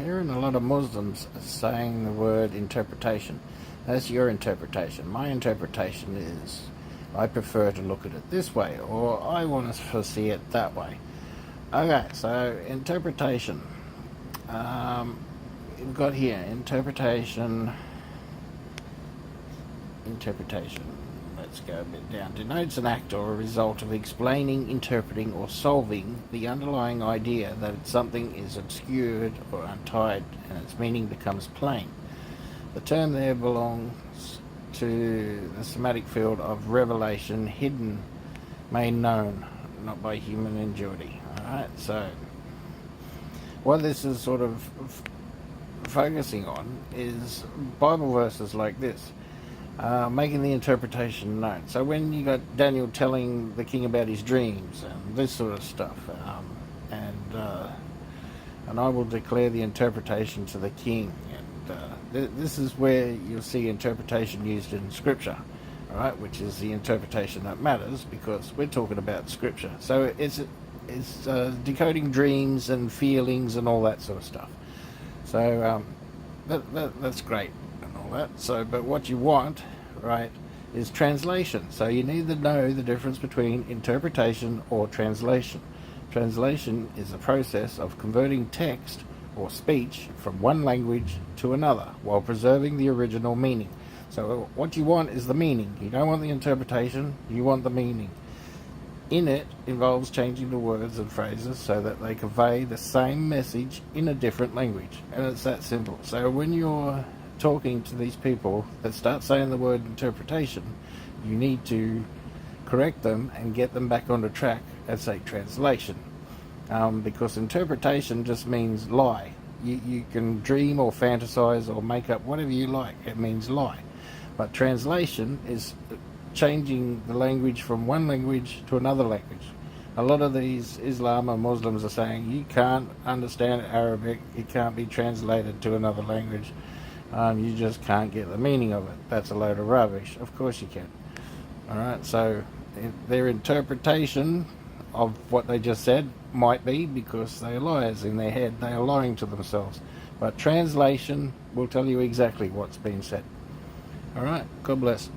hearing a lot of Muslims saying the word interpretation. That's your interpretation. My interpretation is I prefer to look at it this way, or I want to foresee it that way. Okay, so interpretation. We've got here interpretation. Let's go a bit down. Denotes an act or a result of explaining, interpreting, or solving the underlying idea that something is obscured or untied and its meaning becomes plain. The term there belongs to the semantic field of revelation, hidden, made known, not by human ingenuity. Alright, so what this is sort of focusing on is Bible verses like this. Making the interpretation known. So when you got Daniel telling the king about his dreams and this sort of stuff, and I will declare the interpretation to the king, and this is where you'll see interpretation used in Scripture, all right, which is the interpretation that matters because we're talking about Scripture. So it's decoding dreams and feelings and all that sort of stuff. So that's great. That. So, but what you want, right, is translation. So you need to know the difference between interpretation or translation. Translation is the process of converting text or speech from one language to another while preserving the original meaning. So what you want is the meaning. You don't want the interpretation, you want the meaning. In it involves changing the words and phrases so that they convey the same message in a different language. And it's that simple. So when you're talking to these people that start saying the word interpretation, you need to correct them and get them back on the track and say translation, because interpretation just means lie. You can dream or fantasize or make up whatever you like, it means lie. But translation is changing the language from one language to another language. A lot of these Islam and Muslims are saying you can't understand Arabic, it can't be translated to another language. You just can't get the meaning of it. That's a load of rubbish. Of course you can. Alright, so their interpretation of what they just said might be because they're liars in their head. They are lying to themselves. But translation will tell you exactly what's been said. Alright, God bless.